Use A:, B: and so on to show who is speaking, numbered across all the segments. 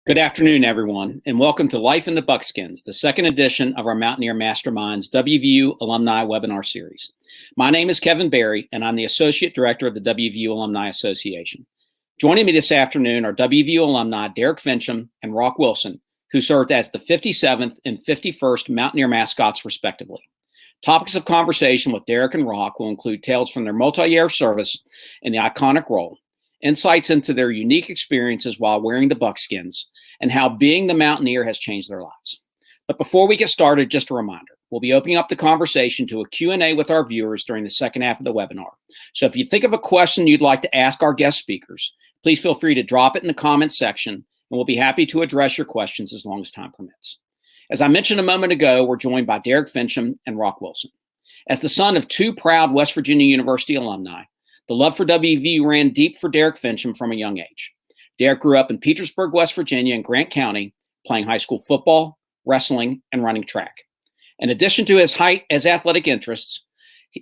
A: Good afternoon, everyone, and welcome to Life in the Buckskins, the second edition of our Mountaineer Masterminds WVU Alumni Webinar Series. My name is Kevin Berry, and I'm the Associate Director of the WVU Alumni Association. Joining me this afternoon are WVU alumni Derek Fincham and Rock Wilson, who served as the 57th and 51st Mountaineer Mascots, respectively. Topics of conversation with Derek and Rock will include tales from their multi-year service in the iconic role, insights into their unique experiences while wearing the Buckskins, and how being the Mountaineer has changed their lives. But before we get started, just a reminder, we'll be opening up the conversation to a Q&A with our viewers during the second half of the webinar. So if you think of a question you'd like to ask our guest speakers, please feel free to drop it in the comments section, and we'll be happy to address your questions as long as time permits. As I mentioned a moment ago, we're joined by Derek Fincham and Rock Wilson. As the son of two proud West Virginia University alumni, the love for WVU ran deep for Derek Fincham from a young age. Derek grew up in Petersburg, West Virginia, and Grant County, playing high school football, wrestling, and running track. In addition to his athletic interests,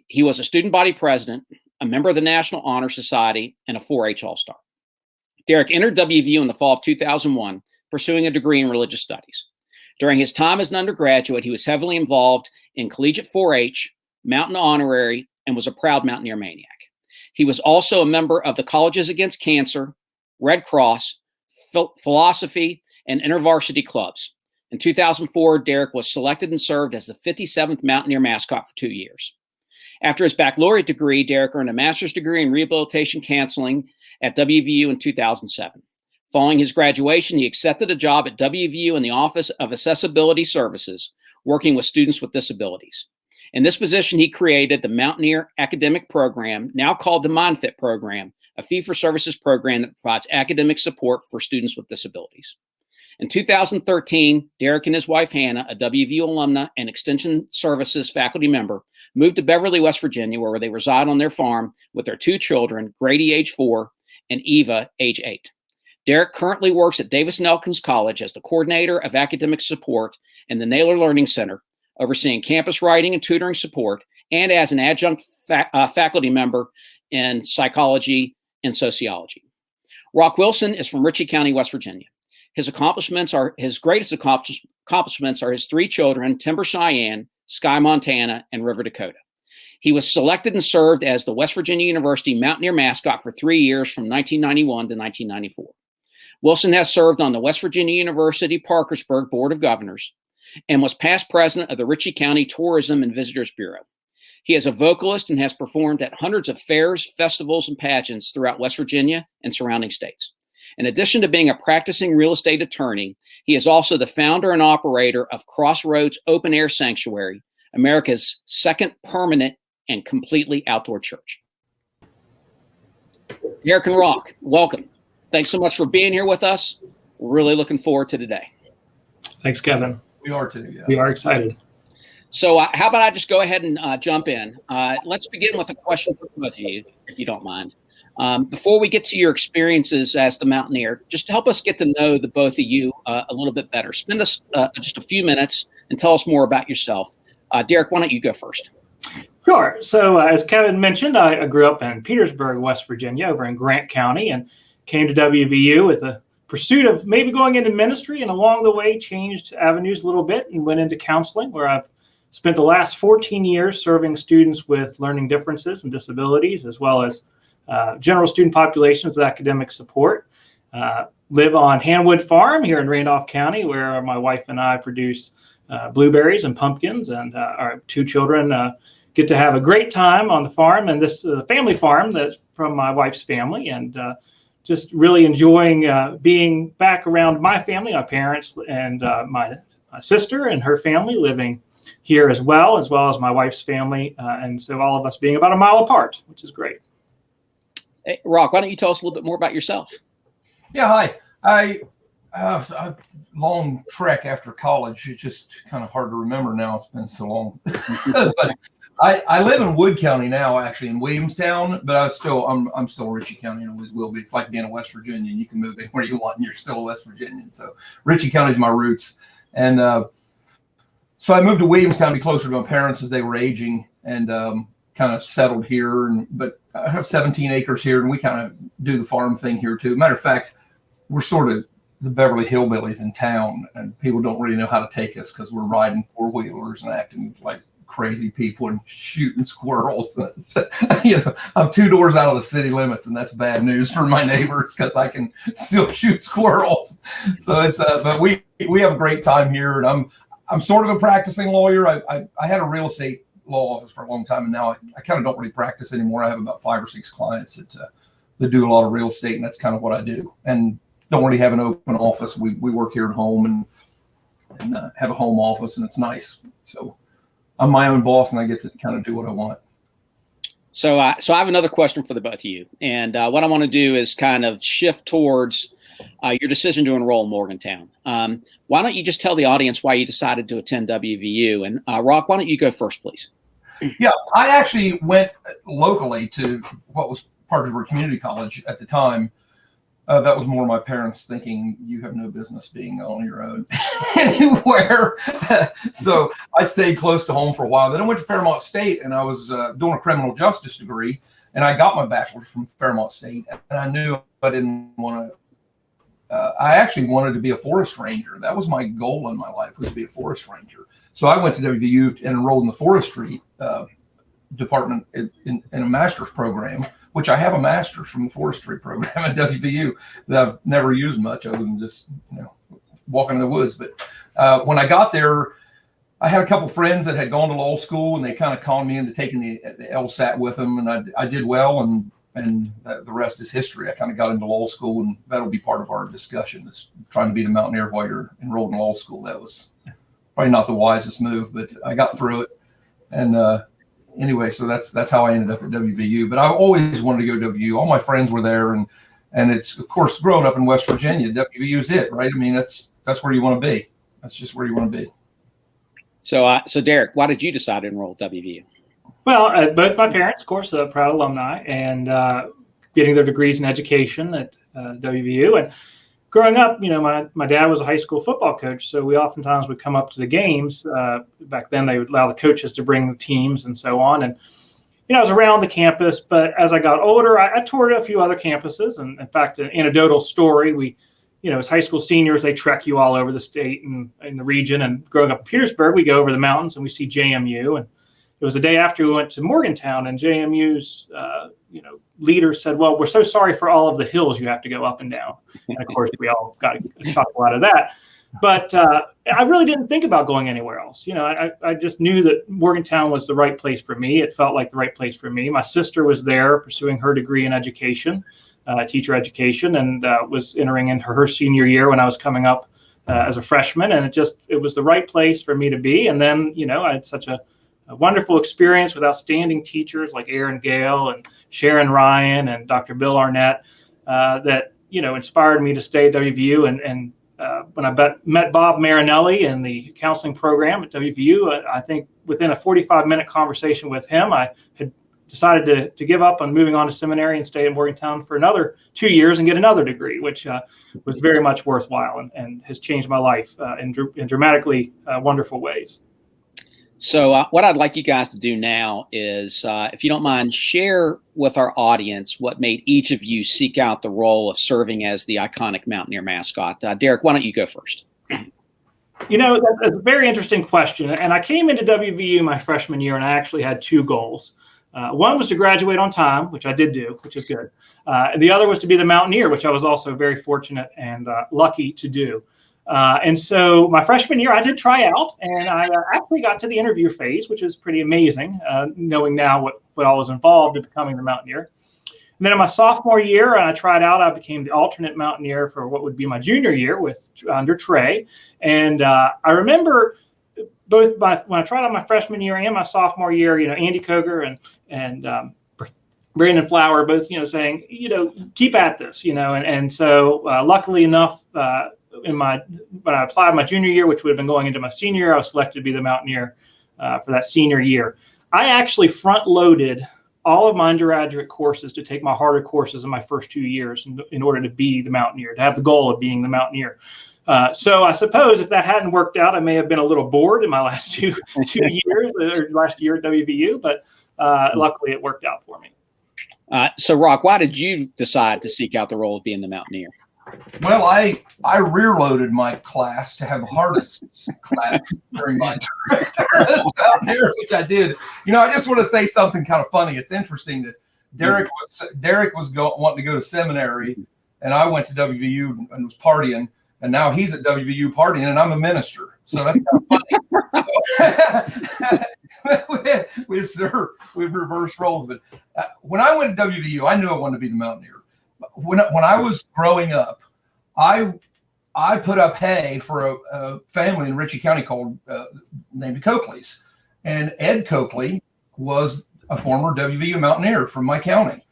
A: he was a student body president, a member of the National Honor Society, and a 4-H All-Star. Derek entered WVU in the fall of 2001, pursuing a degree in religious studies. During his time as an undergraduate, he was heavily involved in collegiate 4-H, Mountain Honorary, and was a proud Mountaineer maniac. He was also a member of the Colleges Against Cancer, Red Cross, Philosophy, and InterVarsity clubs. In 2004, Derek was selected and served as the 57th Mountaineer Mascot for 2 years. After his baccalaureate degree, Derek earned a master's degree in rehabilitation counseling at WVU in 2007. Following his graduation, he accepted a job at WVU in the Office of Accessibility Services, working with students with disabilities. In this position, he created the Mountaineer Academic Program, now called the MindFit Program, a fee-for-services program that provides academic support for students with disabilities. In 2013, Derek and his wife, Hannah, a WVU alumna and Extension Services faculty member, moved to Beverly, West Virginia, where they reside on their farm with their two children, Grady, age 4, and Eva, age 8. Derek currently works at Davis Elkins College as the coordinator of academic support in the Naylor Learning Center, overseeing campus writing and tutoring support, and as an adjunct faculty member in psychology and sociology. Rock Wilson is from Ritchie County, West Virginia. His greatest accomplishments are his 3 children, Timber Cheyenne, Sky Montana, and River Dakota. He was selected and served as the West Virginia University Mountaineer Mascot for 3 years from 1991 to 1994. Wilson has served on the West Virginia University Parkersburg Board of Governors and was past president of the Ritchie County Tourism and Visitors Bureau. He is a vocalist and has performed at hundreds of fairs, festivals, and pageants throughout West Virginia and surrounding states. In addition to being a practicing real estate attorney, he is also the founder and operator of Crossroads Open Air Sanctuary, America's second permanent and completely outdoor church. Derek and Rock, welcome. Thanks so much for being here with us. We're really looking forward to today.
B: Thanks, Kevin.
C: We are too. Yeah.
B: We are excited.
A: So how about I just go ahead and jump in. Let's begin with a question for both of you, if you don't mind. Before we get to your experiences as the Mountaineer, just help us get to know the both of you a little bit better. Spend us just a few minutes and tell us more about yourself. Derek, why don't you go first?
B: Sure. So as Kevin mentioned, I grew up in Petersburg, West Virginia, over in Grant County, and came to WVU with a pursuit of maybe going into ministry, and along the way changed avenues a little bit and went into counseling, where I've spent the last 14 years serving students with learning differences and disabilities, as well as general student populations with academic support. Live on Hanwood Farm here in Randolph County, where my wife and I produce blueberries and pumpkins, and our 2 children get to have a great time on the farm, and this family farm that's from my wife's family, and just really enjoying being back around my family, my parents, and my sister and her family living here as well as my wife's family. And so all of us being about a mile apart, which is great.
A: Hey, Rock, why don't you tell us a little bit more about yourself?
C: Yeah, hi. A long trek after college. It's just kind of hard to remember now. It's been so long. But I live in Wood County now, actually in Williamstown, but I'm still Ritchie County and always will be. It's like being a West Virginian. You can move anywhere you want and you're still a West Virginian. So Ritchie County is my roots. And so I moved to Williamstown to be closer to my parents as they were aging, and kind of settled here. But I have 17 acres here, and we kind of do the farm thing here too. Matter of fact, we're sort of the Beverly Hillbillies in town, and people don't really know how to take us because we're riding four-wheelers and acting like crazy people and shooting squirrels. I'm 2 doors out of the city limits, and that's bad news for my neighbors because I can still shoot squirrels. So it's but we have a great time here, and I'm sort of a practicing lawyer. I had a real estate law office for a long time, and now I kind of don't really practice anymore. I have about 5 or 6 clients that do a lot of real estate, and that's kind of what I do. And don't really have an open office. We work here at home and have a home office, and it's nice. So I'm my own boss, and I get to kind of do what I want.
A: So I have another question for the both of you. And what I want to do is kind of shift towards your decision to enroll in Morgantown. Why don't you just tell the audience why you decided to attend WVU? And Rock, why don't you go first, please?
C: Yeah, I actually went locally to what was Parkersburg Community College at the time. That was more my parents thinking you have no business being on your own anywhere. So I stayed close to home for a while. Then I went to Fairmont State, and I was doing a criminal justice degree, and I got my bachelor's from Fairmont State. And I knew I didn't want to. I actually wanted to be a forest ranger. That was my goal in my life, was to be a forest ranger. So I went to WVU and enrolled in the forestry department in a master's program, which I have a master's from the forestry program at WVU that I've never used much other than just, walking in the woods. But when I got there, I had a couple friends that had gone to law school, and they kind of conned me into taking the LSAT with them. And I did well, and the rest is history. I kind of got into law school, and that'll be part of our discussion, is trying to be the Mountaineer while you're enrolled in law school. That was probably not the wisest move, but I got through it. And anyway, so that's how I ended up at WVU. But I always wanted to go to WVU. All my friends were there, and it's, of course, growing up in West Virginia, WVU is it, right? I mean, that's where you want to be. That's just where you want to be.
A: So Derek, why did you decide to enroll at WVU?
B: Well, both my parents, of course, proud alumni, and getting their degrees in education at WVU. And growing up, my dad was a high school football coach, so we oftentimes would come up to the games. Back then, they would allow the coaches to bring the teams and so on. And, I was around the campus, but as I got older, I toured a few other campuses. And in fact, an anecdotal story, we, as high school seniors, they trek you all over the state and in the region. And growing up in Petersburg, we go over the mountains and we see JMU. And it was the day after we went to Morgantown, and JMU's, leader said, "Well, we're so sorry for all of the hills you have to go up and down." And of course, we all got a chuckle out of that. But I really didn't think about going anywhere else. I just knew that Morgantown was the right place for me. It felt like the right place for me. My sister was there pursuing her degree in education, teacher education, and was entering into her senior year when I was coming up as a freshman. And it was the right place for me to be. And then, I had such a wonderful experience with outstanding teachers like Aaron Gale and Sharon Ryan and Dr. Bill Arnett that, inspired me to stay at WVU. And when I met Bob Marinelli in the counseling program at WVU, I think within a 45-minute conversation with him, I had decided to give up on moving on to seminary and stay in Morgantown for another 2 years and get another degree, which was very much worthwhile and has changed my life in dramatically wonderful ways.
A: So what I'd like you guys to do now is, if you don't mind, share with our audience what made each of you seek out the role of serving as the iconic Mountaineer mascot. Derek, why don't you go first?
B: That's a very interesting question. And I came into WVU my freshman year, and I actually had 2 goals. One was to graduate on time, which I did do, which is good. And the other was to be the Mountaineer, which I was also very fortunate and lucky to do. And so my freshman year, I did try out, and I actually got to the interview phase, which is pretty amazing, knowing now what all was involved in becoming the Mountaineer. And then in my sophomore year, I tried out. I became the alternate Mountaineer for what would be my junior year under Trey. And I remember both when I tried out my freshman year and my sophomore year, Andy Koger and Brandon Flower both, saying, keep at this, and so luckily enough, when I applied my junior year, which would have been going into my senior year, I was selected to be the Mountaineer for that senior year. I actually front-loaded all of my undergraduate courses to take my harder courses in my first 2 years in order to be the Mountaineer, to have the goal of being the Mountaineer. So I suppose if that hadn't worked out, I may have been a little bored in my last two years, or last year at WVU, but luckily it worked out for me.
A: So Rock, why did you decide to seek out the role of being the Mountaineer?
C: Well, I rear loaded my class to have the hardest class during my time out here, which I did. I just want to say something kind of funny. It's interesting that Derek was wanting to go to seminary, and I went to WVU and was partying, and now he's at WVU partying, and I'm a minister. So that's kind of funny. We've reversed roles. But when I went to WVU, I knew I wanted to be the Mountaineer. When I was growing up, I put up hay for a family in Ritchie County called named Coakley's, and Ed Coakley was a former WVU Mountaineer from my county,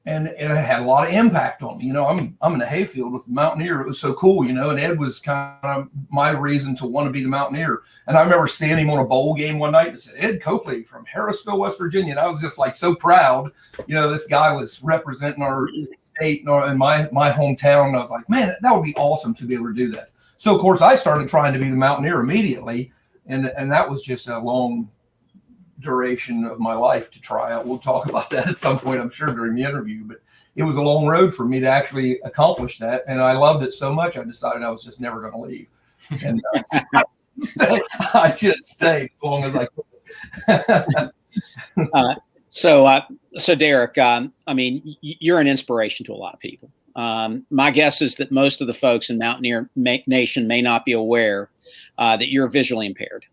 C: and it had a lot of impact on me. I'm in a hayfield with the Mountaineer. It was so cool, and Ed was kind of my reason to want to be the Mountaineer. And I remember seeing him on a bowl game one night and said, Ed Coakley from Harrisville, West Virginia. And I was just like so proud. This guy was representing our state and my hometown. And I was like, man, that would be awesome to be able to do that. So, of course, I started trying to be the Mountaineer immediately. And that was just a long duration of my life to try out. We'll talk about that at some point, I'm sure, during the interview. But it was a long road for me to actually accomplish that. And I loved it so much, I decided I was just never going to leave. And I just stayed as long as I could.
A: So Derek, you're an inspiration to a lot of people. My guess is that most of the folks in Mountaineer Nation may not be aware that you're visually impaired.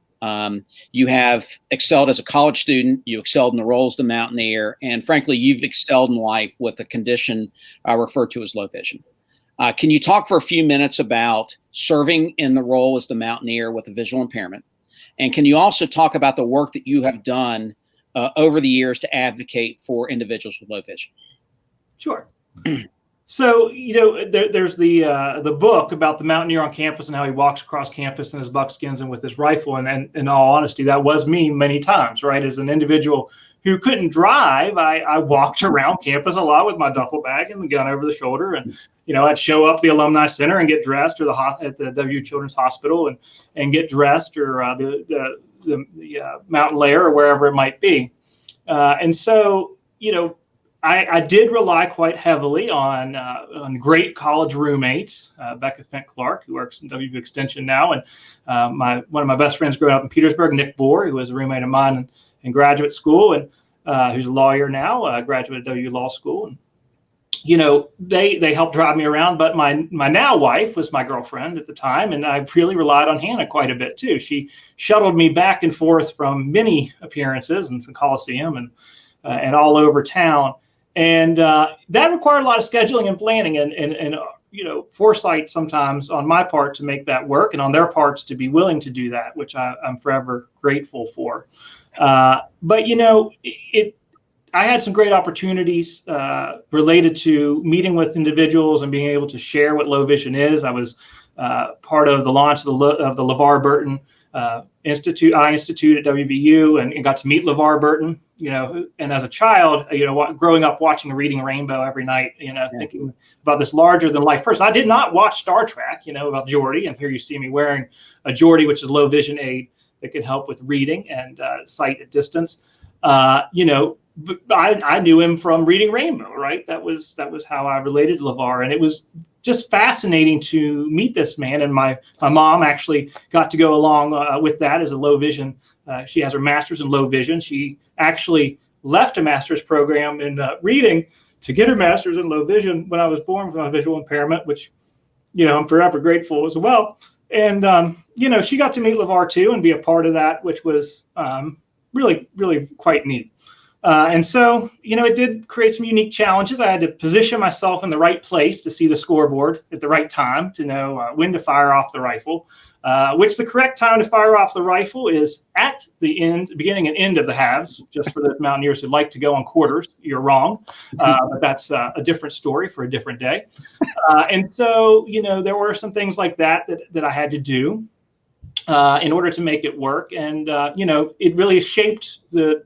A: You have excelled as a college student. You excelled in the roles of the Mountaineer, and frankly, you've excelled in life with a condition referred to as low vision. Can you talk for a few minutes about serving in the role as the Mountaineer with a visual impairment? And can you also talk about the work that you have done over the years to advocate for individuals with low vision?
B: Sure. So, there's the book about the Mountaineer on campus and how he walks across campus in his buckskins and with his rifle. And in all honesty, that was me many times, right? As an individual who couldn't drive, I walked around campus a lot with my duffel bag and the gun over the shoulder. And, I'd show up the Alumni Center and get dressed, or at the W Children's Hospital and get dressed, or the Mountain Lair, or wherever it might be. And so, I did rely quite heavily on great college roommates, Becca Fent Clark, who works in WVU Extension now, and one of my best friends growing up in Petersburg, Nick Bohr, who was a roommate of mine in graduate school, and who's a lawyer now, graduate of WVU Law School. And they helped drive me around, but my now wife was my girlfriend at the time, and I really relied on Hannah quite a bit too. She shuttled me back and forth from many appearances in the Coliseum and all over town. And that required a lot of scheduling and planning and foresight sometimes on my part to make that work, and on their parts to be willing to do that, which I'm forever grateful for. But I had some great opportunities related to meeting with individuals and being able to share what low vision is. I was part of the launch of the LeVar Burton Eye Institute at WVU, and got to meet LeVar Burton. And as a child, growing up watching Reading Rainbow every night, thinking about this larger than life person. I did not watch Star Trek, about Geordi, and here you see me wearing a Geordi, which is a low vision aid that can help with reading and sight at distance. But I knew him from Reading Rainbow, right? That was how I related to LeVar, and it was just fascinating to meet this man. And my mom actually got to go along with that as a low vision. She has her master's in low vision. She actually left a master's program in reading to get her master's in low vision when I was born with my visual impairment, which, I'm forever grateful as well. And, she got to meet LeVar too and be a part of that, which was really, really quite neat. And so, it did create some unique challenges. I had to position myself in the right place to see the scoreboard at the right time to know when to fire off the rifle, which the correct time to fire off the rifle is at the beginning and end of the halves. Just for the Mountaineers who like to go on quarters, you're wrong. But that's a different story for a different day. And so, there were some things like that I had to do in order to make it work. And, it really shaped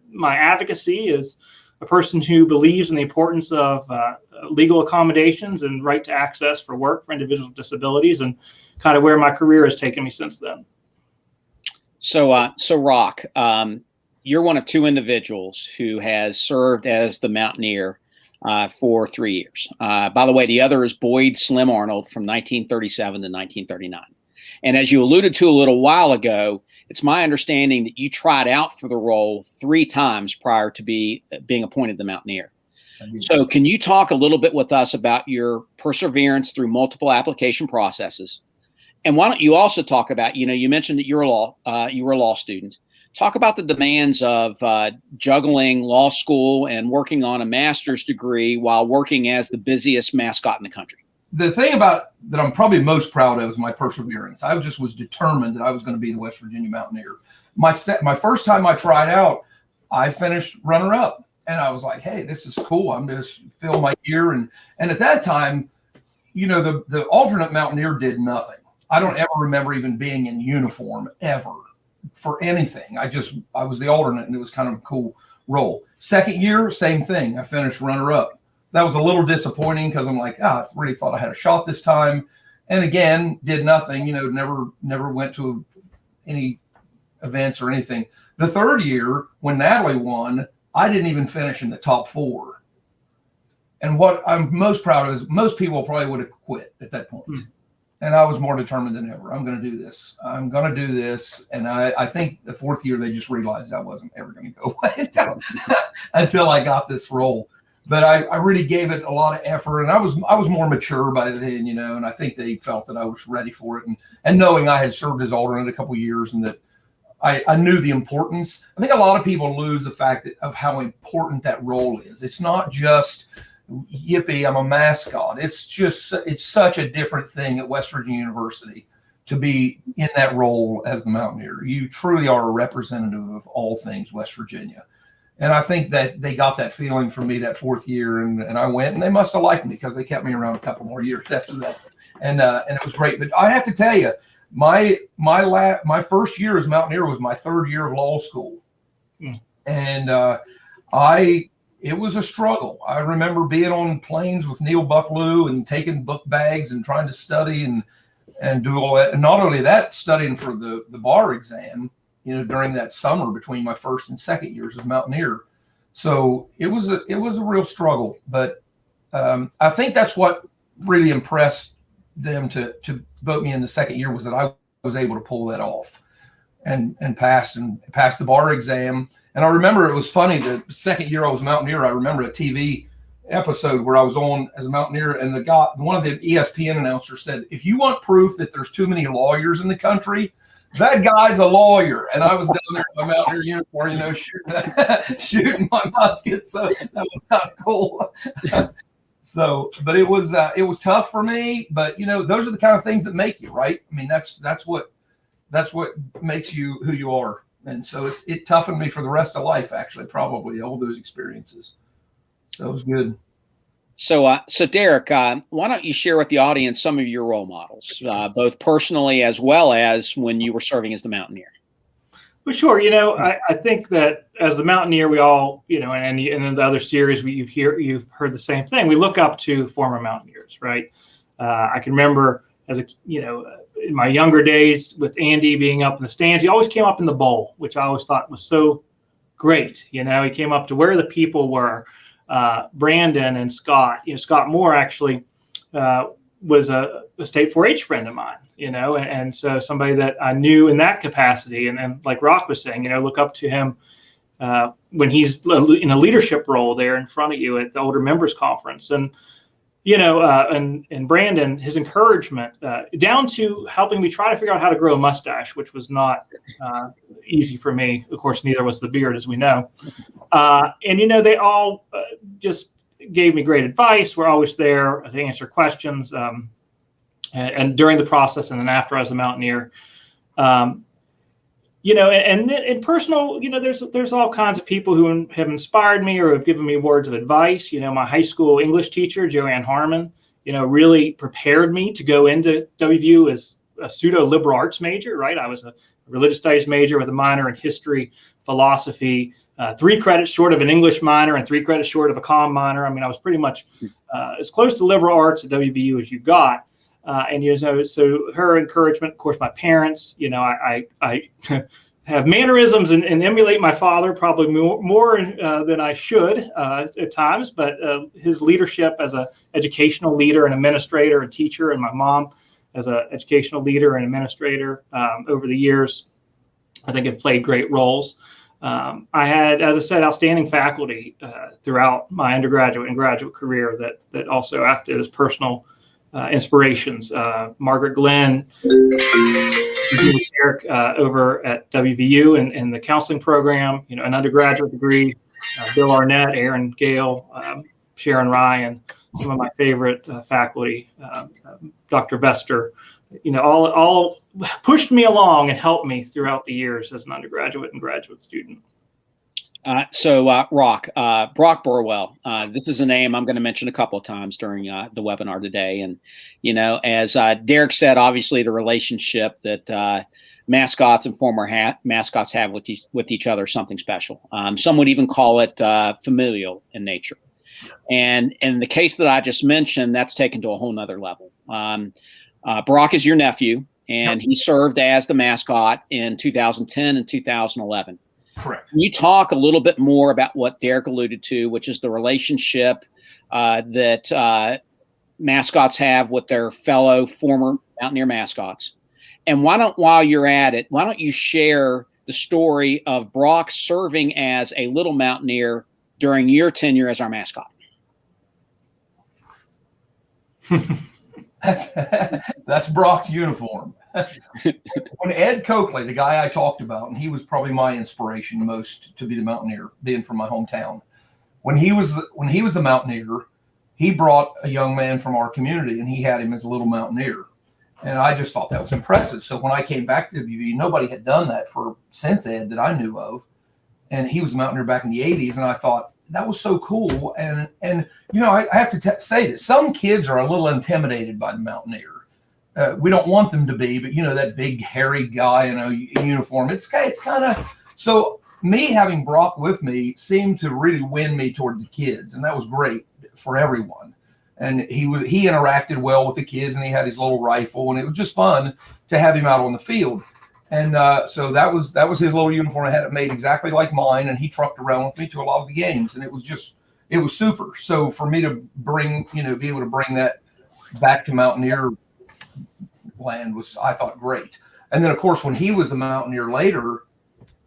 B: my advocacy as a person who believes in the importance of legal accommodations and right to access for work for individuals with disabilities, and kind of where my career has taken me since then.
A: So Rock, you're one of two individuals who has served as the Mountaineer for 3 years. By the way, the other is Boyd Slim Arnold from 1937 to 1939. And as you alluded to a little while ago, it's my understanding that you tried out for the role 3 times prior to being appointed the Mountaineer. So can you talk a little bit with us about your perseverance through multiple application processes? And why don't you also talk about, you mentioned that you were a law student. Talk about the demands of juggling law school and working on a master's degree while working as the busiest mascot in the country.
C: The thing about that I'm probably most proud of is my perseverance. I just was determined that I was going to be the West Virginia Mountaineer. My first time I tried out, I finished runner-up. And I was like, hey, this is cool. I'm just fill my ear. And at that time, the alternate Mountaineer did nothing. I don't ever remember even being in uniform ever for anything. I was the alternate, and it was kind of a cool role. Second year, same thing. I finished runner-up. That was a little disappointing because I'm like, I really thought I had a shot this time. And again, did nothing, never went to any events or anything. The third year, when Natalie won, I didn't even finish in the top 4. And what I'm most proud of is most people probably would have quit at that point. And I was more determined than ever. I'm going to do this. I'm going to do this. And I think the 4th year, they just realized I wasn't ever going to go away until I got this role. But I really gave it a lot of effort. And I was more mature by then, and I think they felt that I was ready for it. And knowing I had served as alternate a couple of years and that I knew the importance. I think a lot of people lose the fact of how important that role is. It's not just, yippee, I'm a mascot. It's such a different thing at West Virginia University to be in that role as the Mountaineer. You truly are a representative of all things West Virginia. And I think that they got that feeling from me that 4th year, and I went, and they must have liked me because they kept me around a couple more years after that. And it was great. But I have to tell you, my first year as Mountaineer was my 3rd year of law school. And it was a struggle. I remember being on planes with Neil Bucklew and taking book bags and trying to study and do all that. And not only that, studying for the bar exam, during that summer between my 1st and 2nd years as Mountaineer. So it was a real struggle. But I think that's what really impressed them to vote me in the 2nd year, was that I was able to pull that off and pass the bar exam. And I remember it was funny, the 2nd year I was Mountaineer, I remember a TV episode where I was on as a Mountaineer, and one of the ESPN announcers said, if you want proof that there's too many lawyers in the country, that guy's a lawyer. And I was down there in my Mountaineer uniform, shooting my musket. So that was kind of cool. So, but it was tough for me, but those are the kind of things that make you, right? I mean, that's what makes you who you are. And so it toughened me for the rest of life, actually, probably all those experiences. That was good.
A: So Derek, why don't you share with the audience some of your role models, both personally as well as when you were serving as the Mountaineer?
B: Well, sure. I think that as the Mountaineer, we all, and in the other series, you've heard the same thing. We look up to former Mountaineers, right? I can remember in my younger days with Andy being up in the stands, he always came up in the bowl, which I always thought was so great. He came up to where the people were. Brandon and Scott, Scott Moore actually was a state 4-H friend of mine, and so somebody that I knew in that capacity. And like Rock was saying, look up to him when he's in a leadership role there in front of you at the Older Members Conference. And and Brandon, his encouragement down to helping me try to figure out how to grow a mustache, which was not easy for me. Of course, neither was the beard, as we know. And they all just gave me great advice. We're always there to answer questions. And during the process, and then after I was a Mountaineer, and in personal, there's all kinds of people who have inspired me or have given me words of advice. My high school English teacher, Joanne Harmon, really prepared me to go into WVU as a pseudo liberal arts major, right? I was a religious studies major with a minor in history, philosophy, 3 credits short of an English minor and 3 credits short of a comm minor. I mean, I was pretty much as close to liberal arts at WVU as you got. And so her encouragement, of course, my parents, I have mannerisms and emulate my father probably more than I should at times, but his leadership as an educational leader and administrator and teacher, and my mom as an educational leader and administrator over the years, I think have played great roles. I had, as I said, outstanding faculty throughout my undergraduate and graduate career that also acted as personal inspirations. Margaret Glenn, Derek over at WVU in the counseling program, an undergraduate degree, Bill Arnett, Aaron Gale, Sharon Ryan, some of my favorite faculty, Dr. Vester, all pushed me along and helped me throughout the years as an undergraduate and graduate student.
A: Brock Burwell, this is a name I'm going to mention a couple of times during the webinar today. And, as Derek said, obviously the relationship that mascots and former mascots have with each other is something special. Some would even call it familial in nature. And in the case that I just mentioned, that's taken to a whole nother level. Brock is your nephew, and he served as the mascot in 2010 and 2011.
C: Correct.
A: Can you talk a little bit more about what Derek alluded to, which is the relationship that mascots have with their fellow former Mountaineer mascots? And while you're at it, why don't you share the story of Brock serving as a little Mountaineer during your tenure as our mascot?
C: That's Brock's uniform. When Ed Coakley, the guy I talked about, and he was probably my inspiration most to be the Mountaineer, being from my hometown. When he was the Mountaineer, he brought a young man from our community, and he had him as a little Mountaineer. And I just thought that was impressive. So when I came back to WV, nobody had done that since Ed that I knew of. And he was a Mountaineer back in the 80s, and I thought that was so cool. And I have to say that some kids are a little intimidated by the Mountaineer. We don't want them to be, but that big hairy guy in a uniform. It's kind of so. Me having Brock with me seemed to really win me toward the kids, and that was great for everyone. And he interacted well with the kids, and he had his little rifle, and it was just fun to have him out on the field. And so that was his little uniform. I had it made exactly like mine, and he trucked around with me to a lot of the games, and it was super. So for me to be able to bring that back to Mountaineer land was, I thought, great. And then of course when he was the Mountaineer later,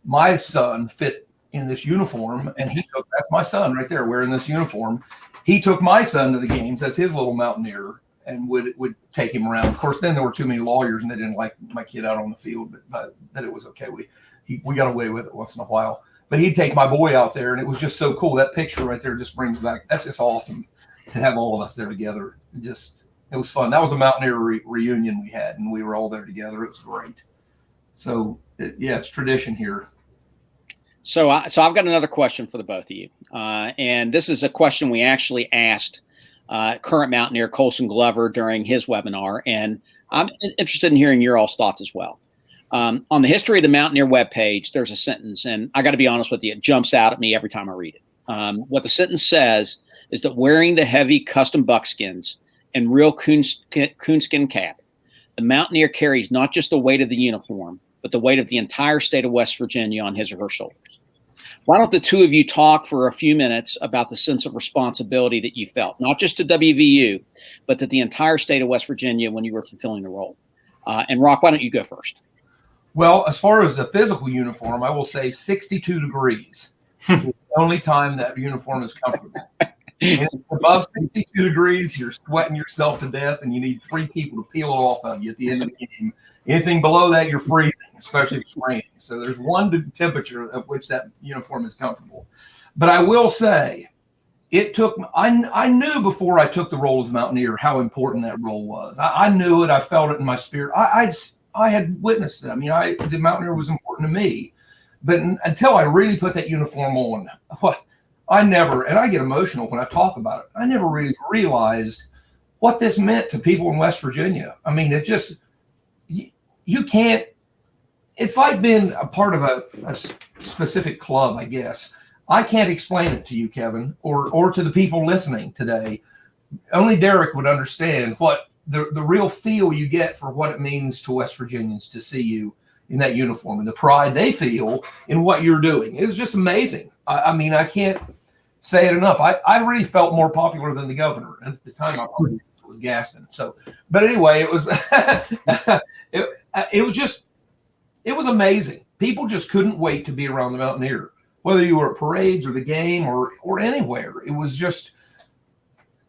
C: my son fit in this uniform, and that's my son right there wearing this uniform. He took my son to the games as his little Mountaineer and would take him around. Of course, then there were too many lawyers and they didn't like my kid out on the field, but it was okay. We got away with it once in a while. But he'd take my boy out there, and it was just so cool. That picture right there just brings back, that's just awesome to have all of us there together. It was fun. That was a Mountaineer reunion we had, and we were all there together. It was great. So, it's tradition here.
A: So I've got another question for the both of you. And this is a question we actually asked current Mountaineer Colson Glover during his webinar. And I'm interested in hearing your all's thoughts as well. On the History of the Mountaineer webpage, there's a sentence, and I got to be honest with you, it jumps out at me every time I read it. What the sentence says is that wearing the heavy custom buckskins and real coonskin cap, the Mountaineer carries not just the weight of the uniform, but the weight of the entire state of West Virginia on his or her shoulders. Why don't the two of you talk for a few minutes about the sense of responsibility that you felt, not just to WVU, but to the entire state of West Virginia when you were fulfilling the role? And Rock, why don't you go first?
C: Well, as far as the physical uniform, I will say 62 degrees. It's the only time that uniform is comfortable. Above 62 degrees, you're sweating yourself to death, and you need 3 people to peel it off of you at the end of the game. Anything below that, you're freezing, especially if it's raining. So there's one temperature at which that uniform is comfortable. But I will say, I knew before I took the role as Mountaineer how important that role was. I knew it. I felt it in my spirit. I had witnessed it. I mean, the Mountaineer was important to me. But until I really put that uniform on, I never, and I get emotional when I talk about it, I never really realized what this meant to people in West Virginia. I mean, it just, you can't, it's like being a part of a specific club, I guess. I can't explain it to you, Kevin, or to the people listening today. Only Derek would understand what the real feel you get for what it means to West Virginians to see you in that uniform and the pride they feel in what you're doing. It was just amazing. I mean, I can't say it enough. I really felt more popular than the governor. And at the time, I probably was Gaston. So, but anyway, it was it was amazing. People just couldn't wait to be around the Mountaineer, whether you were at parades or the game or anywhere. It was just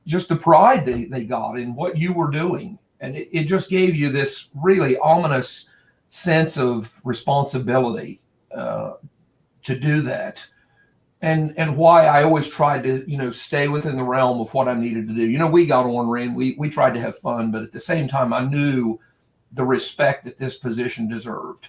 C: the pride they got in what you were doing. And it just gave you this really ominous sense of responsibility to do that. And why I always tried to, stay within the realm of what I needed to do. We got ornery and we tried to have fun, but at the same time, I knew the respect that this position deserved.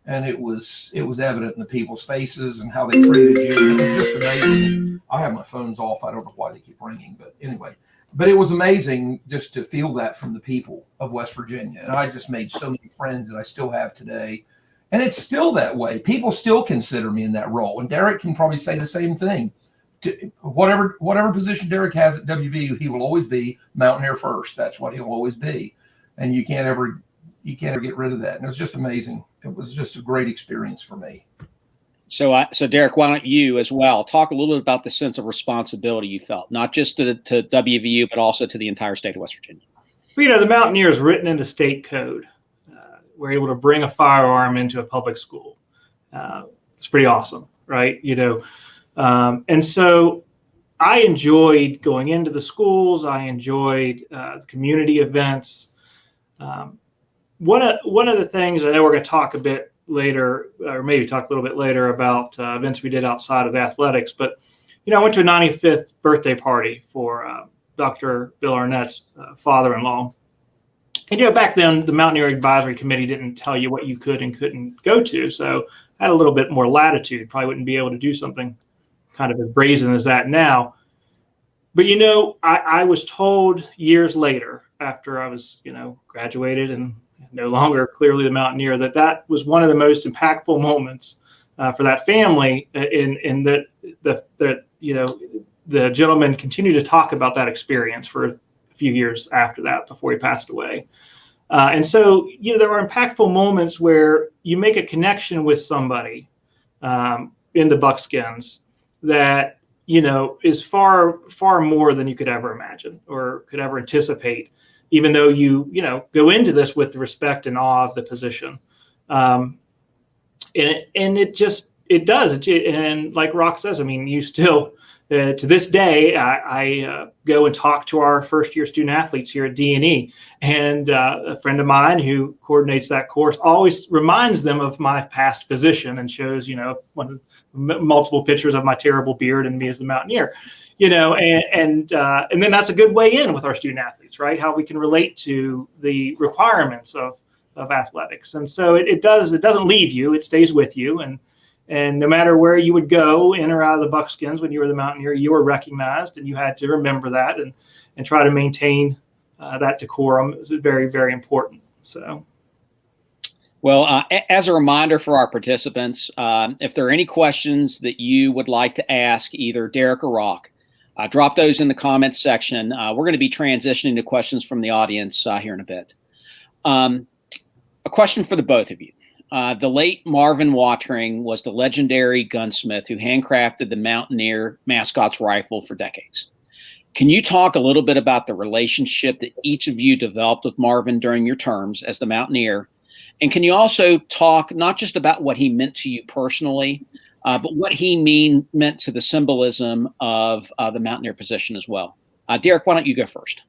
C: And it was evident in the people's faces and how they treated you. It was just amazing. I have my phones off. I don't know why they keep ringing, but anyway. But it was amazing just to feel that from the people of West Virginia. And I just made so many friends that I still have today. And it's still that way. People still consider me in that role. And Derek can probably say the same thing. Whatever position Derek has at WVU, he will always be Mountaineer first. That's what he'll always be. And you can't ever get rid of that. And it was just amazing. It was just a great experience for me.
A: So Derek, why don't you as well talk a little bit about the sense of responsibility you felt, not just to WVU, but also to the entire state of West Virginia?
B: Well, the Mountaineer is written into state code. We're able to bring a firearm into a public school. It's pretty awesome, right? And so I enjoyed going into the schools. I enjoyed the community events. One of the things I know we're going to talk a bit later, or maybe talk a little bit later about events we did outside of athletics. But, I went to a 95th birthday party for Dr. Bill Arnett's father-in-law. And, back then, the Mountaineer Advisory Committee didn't tell you what you could and couldn't go to. So I had a little bit more latitude. Probably wouldn't be able to do something kind of as brazen as that now. But, I was told years later, after I was, graduated and no longer clearly the Mountaineer, that was one of the most impactful moments for that family. In that the gentleman continued to talk about that experience for a few years after that, before he passed away. And so, there are impactful moments where you make a connection with somebody in the Buckskins that, is far, far more than you could ever imagine or could ever anticipate, even though you go into this with the respect and awe of the position. And it does. And like Rock says, I mean, you still, to this day, I go and talk to our first-year student athletes here at D&E, and a friend of mine who coordinates that course always reminds them of my past position and shows, multiple pictures of my terrible beard and me as the Mountaineer, and then that's a good way in with our student athletes, right? How we can relate to the requirements of athletics, and so it doesn't leave you; it stays with you, and no matter where you would go in or out of the Buckskins when you were the Mountaineer, you were recognized, and you had to remember that and try to maintain that decorum. It was very, very important. So.
A: Well, as a reminder for our participants, if there are any questions that you would like to ask either Derek or Rock, drop those in the comments section. We're going to be transitioning to questions from the audience here in a bit. A question for the both of you. The late Marvin Watring was the legendary gunsmith who handcrafted the Mountaineer Mascot's rifle for decades. Can you talk a little bit about the relationship that each of you developed with Marvin during your terms as the Mountaineer? And can you also talk not just about what he meant to you personally, but what he meant to the symbolism of the Mountaineer position as well? Derek, why don't you go first?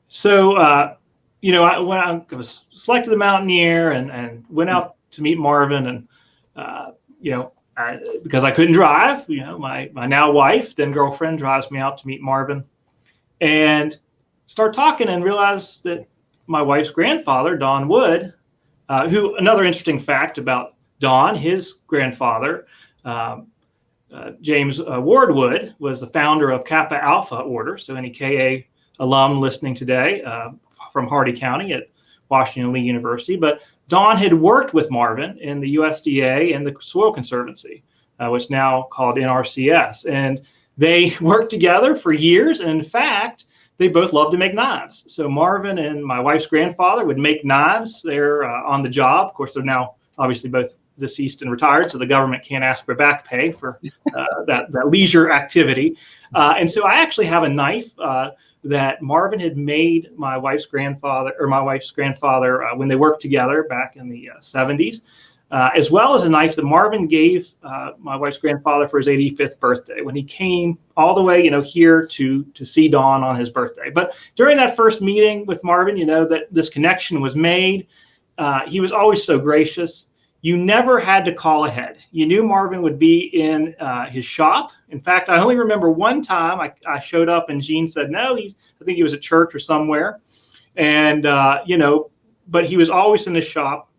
B: So, when I was selected the Mountaineer and went out to meet Marvin, and because I couldn't drive, my now wife, then girlfriend, drives me out to meet Marvin, and start talking and realize that my wife's grandfather, Don Wood, who, another interesting fact about Don, his grandfather, James Ward Wood, was the founder of Kappa Alpha Order. So any KA alum listening today from Hardy County at Washington Lee University. But Don had worked with Marvin in the USDA and the Soil Conservancy, which is now called NRCS. And they worked together for years. And in fact, they both loved to make knives. So Marvin and my wife's grandfather would make knives there on the job. Of course, they're now obviously both deceased and retired, so the government can't ask for back pay for that leisure activity. And so I actually have a knife that Marvin had made my wife's grandfather when they worked together back in the 70s, as well as a knife that Marvin gave my wife's grandfather for his 85th birthday when he came all the way, here to see Dawn on his birthday. But during that first meeting with Marvin, that this connection was made. He was always so gracious. You never had to call ahead. You knew Marvin would be in his shop. In fact, I only remember one time I showed up and Gene said, no, I think he was at church or somewhere. And, but he was always in his shop,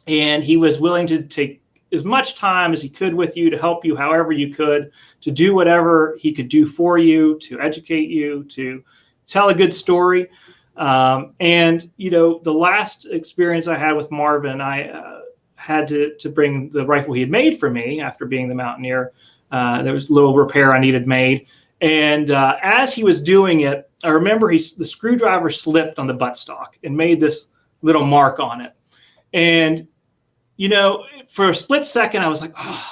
B: and he was willing to take as much time as he could with you to help you however you could, to do whatever he could do for you, to educate you, to tell a good story. And, the last experience I had with Marvin, I had to bring the rifle he had made for me after being the Mountaineer. There was a little repair I needed made. And as he was doing it, I remember the screwdriver slipped on the buttstock and made this little mark on it. And, for a split second, I was like, oh.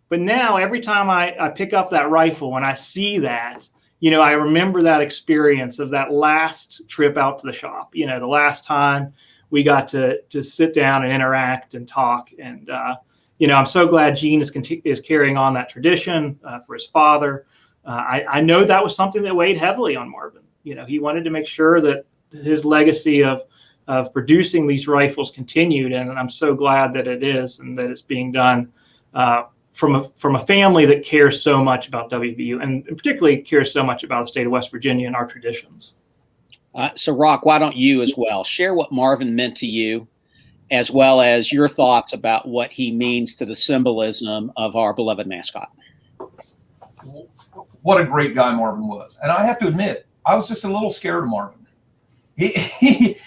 B: But now every time I pick up that rifle and I see that, I remember that experience of that last trip out to the shop, the last time we got to sit down and interact and talk. And, I'm so glad Gene is carrying on that tradition for his father. I know that was something that weighed heavily on Marvin. He wanted to make sure that his legacy of producing these rifles continued. And I'm so glad that it is, and that it's being done from a family that cares so much about WVU, and particularly cares so much about the state of West Virginia and our traditions.
A: So Rock, why don't you as well share what Marvin meant to you, as well as your thoughts about what he means to the symbolism of our beloved mascot.
C: What a great guy Marvin was. And I have to admit, I was just a little scared of Marvin. He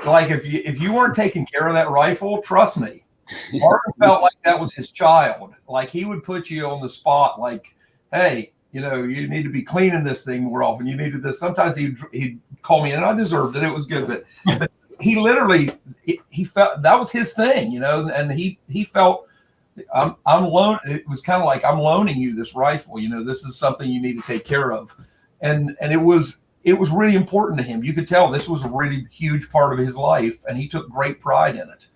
C: like, if you weren't taking care of that rifle, trust me, Marvin felt like that was his child. Like, he would put you on the spot, like, hey, you need to be cleaning this thing more often. You needed this. Sometimes he'd call me, and I deserved it. It was good, but he literally, he felt that was his thing, and he felt, I'm loan. It was kind of like, I'm loaning you this rifle. This is something you need to take care of, and it was really important to him. You could tell this was a really huge part of his life, and he took great pride in it.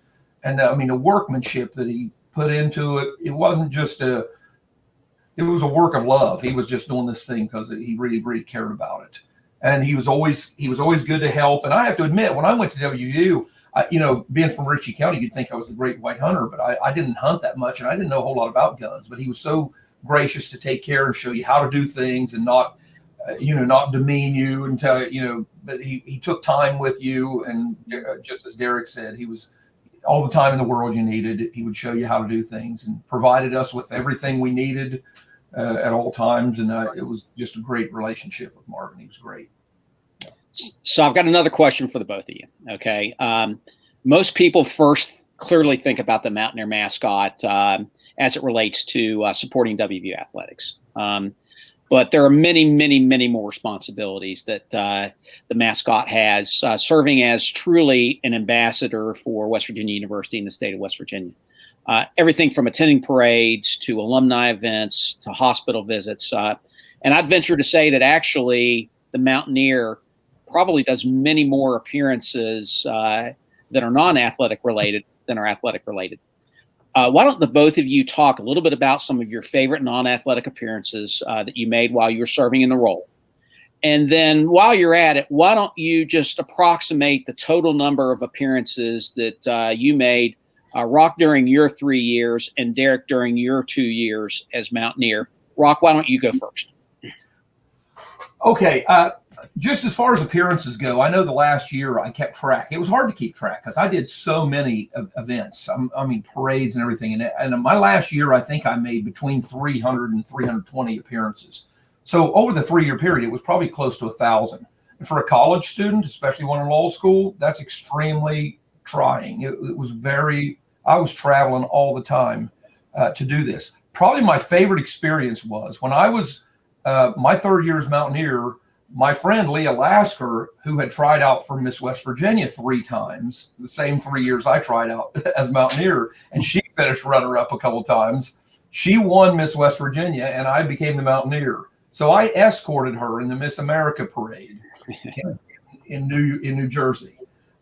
C: And the workmanship that he put into it, it wasn't just it was a work of love. He was just doing this thing because he really, really cared about it. And he was always good to help. And I have to admit, when I went to WVU, being from Ritchie County, you'd think I was the great white hunter, but I didn't hunt that much, and I didn't know a whole lot about guns. But he was so gracious to take care and show you how to do things, and not demean you and tell you, but he took time with you. And just as Derek said, he was all the time in the world you needed. He would show you how to do things and provided us with everything we needed at all times. And it was just a great relationship with Marvin. He was great.
A: So I've got another question for the both of you. Okay. Most people first clearly think about the Mountaineer Mascot as it relates to supporting WVU athletics. But there are many, many, many more responsibilities that the mascot has, serving as truly an ambassador for West Virginia University and the state of West Virginia. Everything from attending parades to alumni events to hospital visits. And I'd venture to say that actually the Mountaineer probably does many more appearances that are non-athletic related than are athletic related. Why don't the both of you talk a little bit about some of your favorite non-athletic appearances that you made while you were serving in the role? And then while you're at it, why don't you just approximate the total number of appearances that you made, Rock, during your 3 years, and Derek during your 2 years as Mountaineer? Rock, why don't you go first?
C: Okay. Just as far as appearances go, I know the last year I kept track. It was hard to keep track because I did so many events. Parades and everything. And my last year, I think I made between 300 and 320 appearances. So over the 3-year period, it was probably close to 1,000. And for a college student, especially one in law school, that's extremely trying. I was traveling all the time to do this. Probably my favorite experience was when I was my 3rd year as Mountaineer. my friend Leah Lasker, who had tried out for Miss West Virginia 3 times, the same 3 years I tried out as Mountaineer, and she finished runner-up a couple of times. She won Miss West Virginia, and I became the Mountaineer. So I escorted her in the Miss America parade in New Jersey.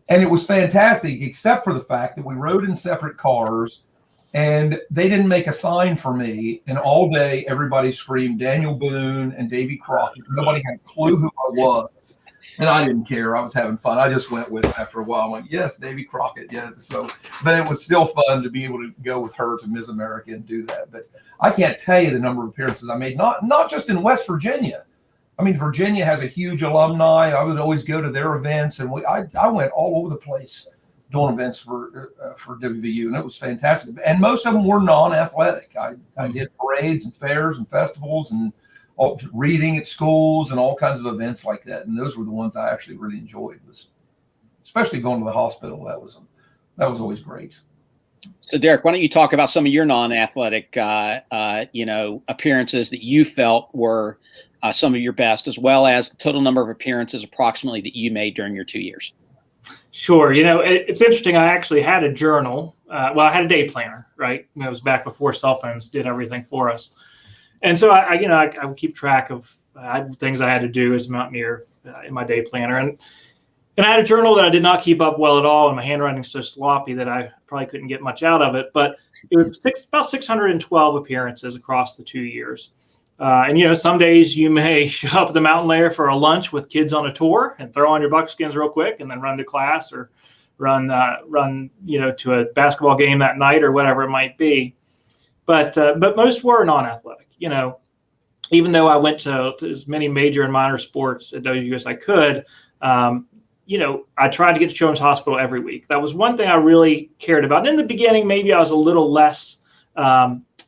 C: And it was fantastic, except for the fact that we rode in separate cars, and they didn't make a sign for me. And all day, everybody screamed Daniel Boone and Davy Crockett. Nobody had a clue who I was. And I didn't care. I was having fun. I just went with it after a while. I'm like, yes, Davy Crockett. Yeah. So, but it was still fun to be able to go with her to Miss America and do that. But I can't tell you the number of appearances I made, not just in West Virginia. I mean, Virginia has a huge alumni. I would always go to their events, and I went all over the place doing events for WVU, and it was fantastic. And most of them were non-athletic. I did parades and fairs and festivals and reading at schools and all kinds of events like that. And those were the ones I actually really enjoyed, especially going to the hospital. That was always great.
A: So, Derek, why don't you talk about some of your non-athletic, appearances that you felt were some of your best, as well as the total number of appearances approximately that you made during your 2 years?
B: Sure. It's interesting. I actually had a journal. I had a day planner, right? It was back before cell phones did everything for us. And so I would keep track of things I had to do as a Mountaineer in my day planner. And I had a journal that I did not keep up well at all. And my handwriting's so sloppy that I probably couldn't get much out of it. But it was about 612 appearances across the 2 years. And some days you may show up at the Mountain Lair for a lunch with kids on a tour and throw on your buckskins real quick and then run to class or run to a basketball game that night or whatever it might be. But most were non-athletic. Even though I went to as many major and minor sports at WVU as I could, I tried to get to Children's Hospital every week. That was one thing I really cared about. And in the beginning, maybe I was a little less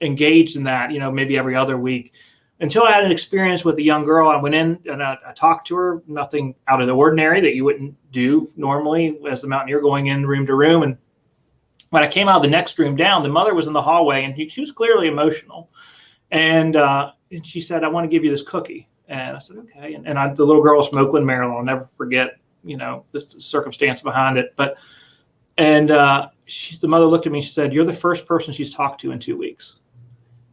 B: engaged in that, maybe every other week. Until I had an experience with a young girl. I went in and I talked to her, nothing out of the ordinary that you wouldn't do normally as the Mountaineer, going in room to room. And when I came out of the next room down, the mother was in the hallway and she was clearly emotional. And she said, "I want to give you this cookie." And I said, "Okay." And the little girl was from Oakland, Maryland. I'll never forget, this circumstance behind it. But the mother looked at me. She said, "You're the first person she's talked to in 2 weeks."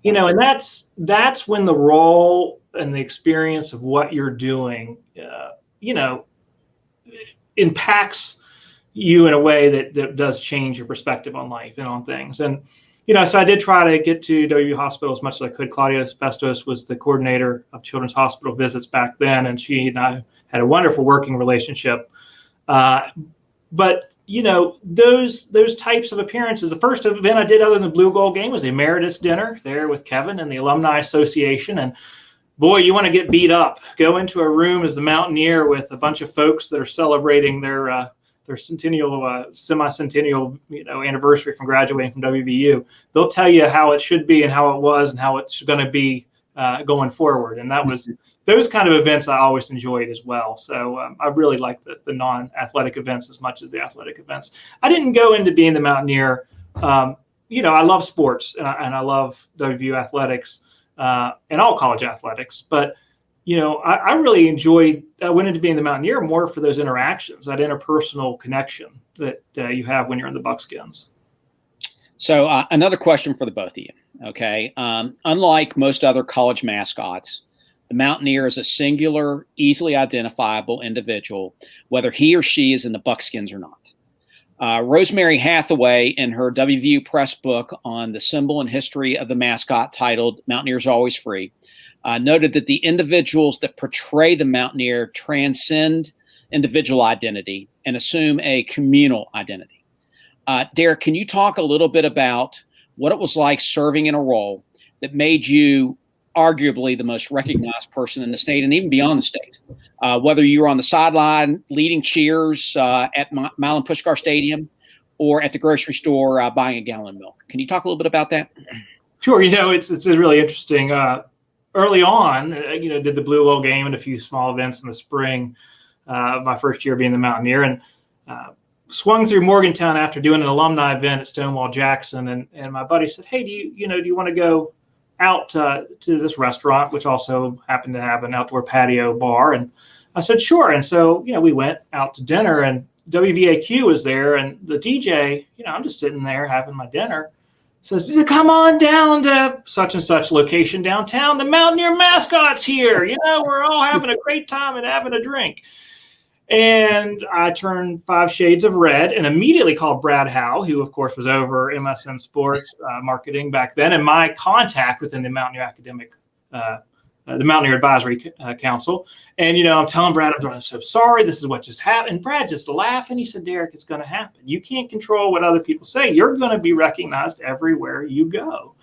B: And that's when the role and the experience of what you're doing, impacts you in a way that does change your perspective on life and on things. And, so I did try to get to WVU Hospital as much as I could. Claudia Festos was the coordinator of Children's Hospital visits back then, and she and I had a wonderful working relationship. But those types of appearances. The first event I did other than the Blue Gold game was the Emeritus Dinner there with Kevin and the Alumni Association. And boy, you want to get beat up. Go into a room as the Mountaineer with a bunch of folks that are celebrating their centennial, semi-centennial, anniversary from graduating from WVU. They'll tell you how it should be and how it was and how it's going to be going forward. And that was those kind of events I always enjoyed as well. So I really like the non-athletic events as much as the athletic events. I didn't go into being the Mountaineer. I love sports and I love WVU athletics and all college athletics. But, I really I went into being the Mountaineer more for those interactions, that interpersonal connection that you have when you're in the Buckskins.
A: So another question for the both of you. Okay. Unlike most other college mascots, the Mountaineer is a singular, easily identifiable individual, whether he or she is in the Buckskins or not. Rosemary Hathaway, in her WVU Press book on the symbol and history of the mascot titled "Mountaineers Always Free," noted that the individuals that portray the Mountaineer transcend individual identity and assume a communal identity. Derek, can you talk a little bit about what it was like serving in a role that made you arguably the most recognized person in the state and even beyond the state, whether you were on the sideline leading cheers at Milan Puskar Stadium or at the grocery store buying a gallon of milk? Can you talk a little bit about that?
B: Sure. It's really interesting. Early on, did the Blue Gold game and a few small events in the spring, my first year being the Mountaineer, and swung through Morgantown after doing an alumni event at Stonewall Jackson. And my buddy said, "Hey, do you want to go out to this restaurant," which also happened to have an outdoor patio bar. And I said, sure. And so, we went out to dinner, and WVAQ was there, and the DJ, I'm just sitting there having my dinner, says, come on down to such and such location downtown. The Mountaineer Mascot's here. We're all having a great time and having a drink. And I turned 5 shades of red and immediately called Brad Howe, who, of course, was over MSN Sports marketing back then, and my contact within the Mountaineer the Mountaineer Advisory Council. And, I'm telling Brad, I'm so sorry. This is what just happened. And Brad just laughed, and he said, Derek, it's going to happen. You can't control what other people say. You're going to be recognized everywhere you go.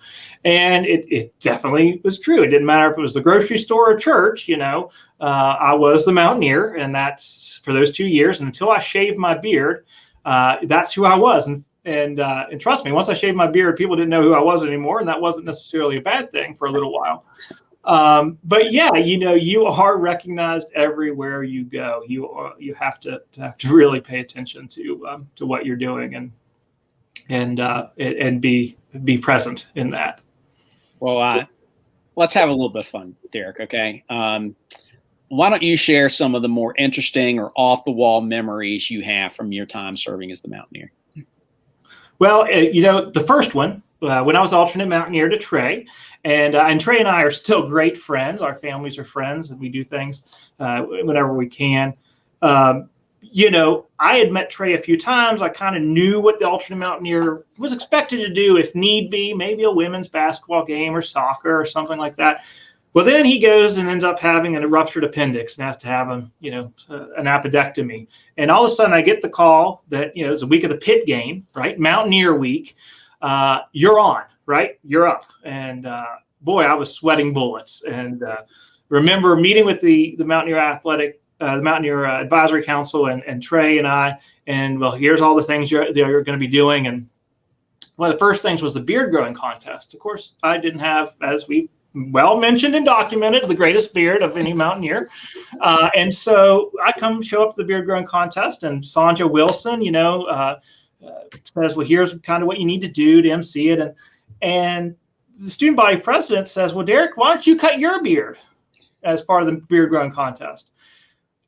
B: And it definitely was true. It didn't matter if it was the grocery store or church, I was the Mountaineer, and that's for those 2 years. And until I shaved my beard, that's who I was. And trust me, once I shaved my beard, people didn't know who I was anymore. And that wasn't necessarily a bad thing for a little while. But yeah, you are recognized everywhere you go. You have to really pay attention to what you're doing and be present in that.
A: Well, let's have a little bit of fun, Derek. Okay. Why don't you share some of the more interesting or off the wall memories you have from your time serving as the Mountaineer?
B: Well, the first one, when I was alternate Mountaineer to Trey, and Trey and I are still great friends. Our families are friends, and we do things whenever we can. I had met Trey a few times. I kind of knew what the alternate Mountaineer was expected to do if need be, maybe a women's basketball game or soccer or something like that. Well, then he goes and ends up having a ruptured appendix and has to have an appendectomy. And all of a sudden I get the call that, it's a week of the pit game, right? Mountaineer week. You're on, right? You're up. And boy, I was sweating bullets. And remember meeting with the Mountaineer the Mountaineer Advisory Council and Trey and I, and well, here's all the things you're going to be doing. And one of the first things was the beard growing contest. Of course, I didn't have, as we well mentioned and documented, the greatest beard of any Mountaineer. And so I show up to the beard growing contest, and Sonja Wilson, says, well, here's kind of what you need to do to MC it. And the student body president says, well, Derek, why don't you cut your beard as part of the beard growing contest?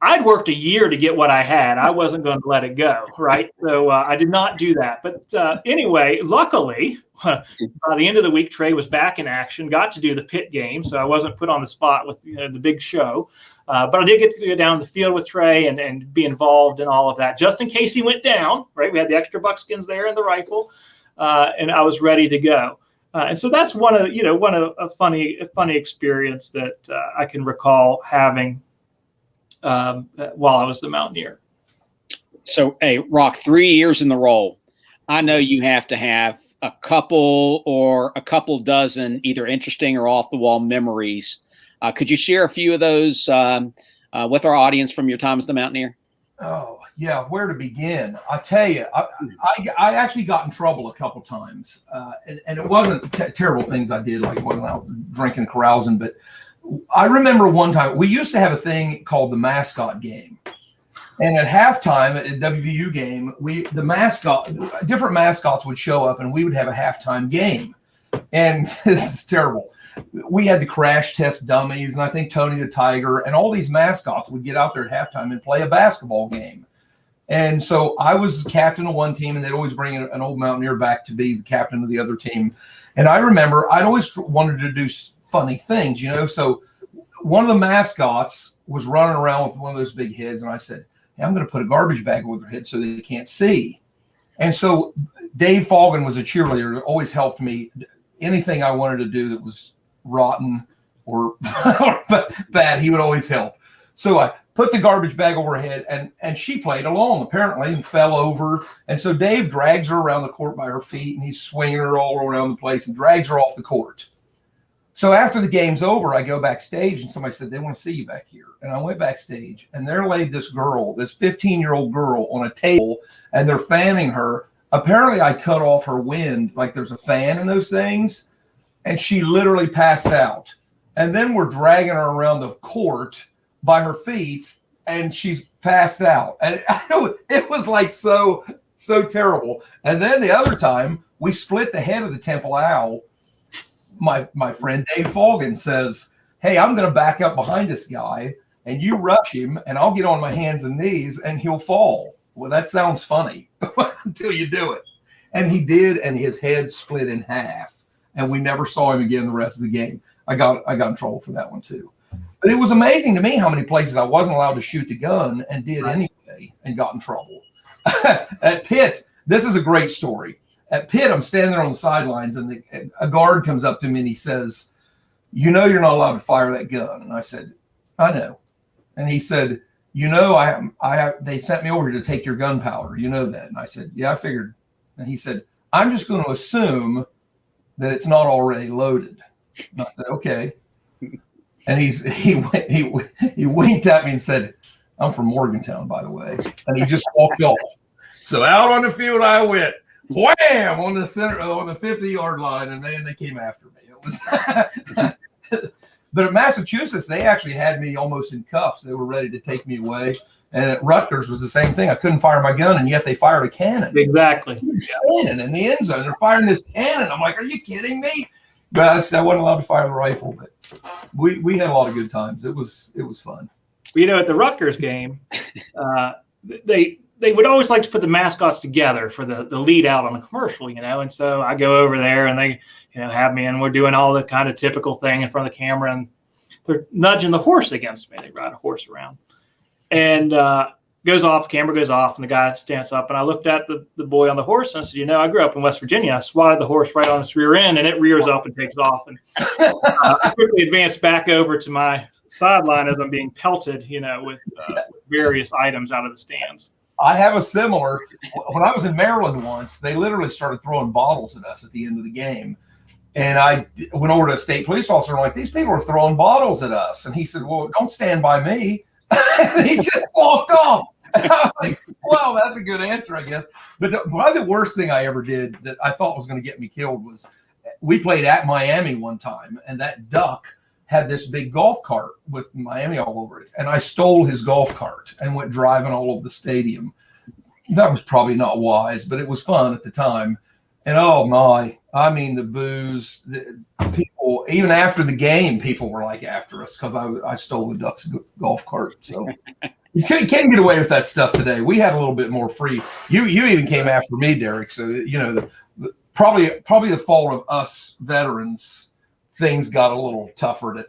B: I'd worked a year to get what I had. I wasn't going to let it go, right? So I did not do that. But anyway, luckily, by the end of the week, Trey was back in action, got to do the pit game. So I wasn't put on the spot with the big show. But I did get to go down the field with Trey and be involved in all of that, just in case he went down, right? We had the extra buckskins there and the rifle, and I was ready to go. And so that's one of a funny experience that I can recall having while I was the Mountaineer.
A: So, hey, Rock, 3 years in the role. I know you have to have a couple dozen either interesting or off the wall memories. Could you share a few of those with our audience from your time as the Mountaineer?
C: Oh, yeah. Where to begin? I tell you, I actually got in trouble a couple times, and it wasn't terrible things I did, like wasn't out drinking, carousing, but I remember one time we used to have a thing called the mascot game. And at halftime at a WVU game, different mascots would show up and we would have a halftime game. And this is terrible. We had the crash test dummies, and I think Tony the Tiger and all these mascots would get out there at halftime and play a basketball game. And so I was captain of one team, and they'd always bring an old Mountaineer back to be the captain of the other team. And I remember I'd always wanted to do funny things, So one of the mascots was running around with one of those big heads, and I said, hey, I'm going to put a garbage bag over their head so they can't see. And so Dave Foggin was a cheerleader, always helped me. Anything I wanted to do that was rotten or bad, he would always help. So I put the garbage bag over her head, and she played along apparently and fell over. And so Dave drags her around the court by her feet, and he's swinging her all around the place and drags her off the court. So after the game's over, I go backstage, and somebody said, they want to see you back here. And I went backstage, and there laid this girl, this 15-year-old girl on a table, and they're fanning her. Apparently I cut off her wind, like there's a fan in those things, and she literally passed out. And then we're dragging her around the court by her feet, and she's passed out. And it was like so terrible. And then the other time, we split the head of the Temple Owl. My friend Dave Foggin says, hey, I'm going to back up behind this guy. and you rush him, and I'll get on my hands and knees, and he'll fall. Well, that sounds funny until you do it. And he did, and his head split in half, and we never saw him again the rest of the game. I got in trouble for that one too. But it was amazing to me how many places I wasn't allowed to shoot the gun and did anyway and got in trouble. At Pitt, this is a great story. At Pitt, I'm standing there on the sidelines, and a guard comes up to me and he says, "You know you're not allowed to fire that gun." And I said, "I know." And he said, "You know, they sent me over here to take your gunpowder. You know that?" And I said, "Yeah, I figured." And he said, "I'm just going to assume that it's not already loaded." And I said, "Okay." And he winked at me and said, "I'm from Morgantown, by the way." And he just walked off. So out on the field I went, wham, on the 50-yard line, and they came after me. It was but at Massachusetts, they actually had me almost in cuffs. They were ready to take me away. And at Rutgers was the same thing. I couldn't fire my gun, and yet they fired a cannon.
B: Exactly.
C: Cannon in the end zone. They're firing this cannon. I'm like, are you kidding me? But I wasn't allowed to fire the rifle. But we had a lot of good times. It was fun.
B: You know, at the Rutgers game, they would always like to put the mascots together for the lead out on the commercial, you know. And so I go over there, and they, you know, have me, and we're doing all the kind of typical thing in front of the camera, and they're nudging the horse against me. They ride a horse around, and camera goes off, and the guy stands up, and I looked at the boy on the horse, and I said, "You know, I grew up in West Virginia. I swatted the horse right on its rear end, and it rears up and takes off." And I quickly advanced back over to my sideline as I'm being pelted, you know, with various items out of the stands.
C: I have a similar. When I was in Maryland once, they literally started throwing bottles at us at the end of the game. And I went over to a state police officer and I'm like, "These people are throwing bottles at us." And he said, "Well, don't stand by me." And he just walked off. And I was like, well, that's a good answer, I guess. But probably the worst thing I ever did that I thought was going to get me killed was we played at Miami one time, and that duck had this big golf cart with Miami all over it. And I stole his golf cart and went driving all over the stadium. That was probably not wise, but it was fun at the time. And oh my, I mean, the booze, the people, even after the game, people were like after us because I stole the Ducks golf cart. So you can't get away with that stuff today. We had a little bit more free. You even came after me, Derek. So, you know, probably the fault of us veterans, things got a little tougher.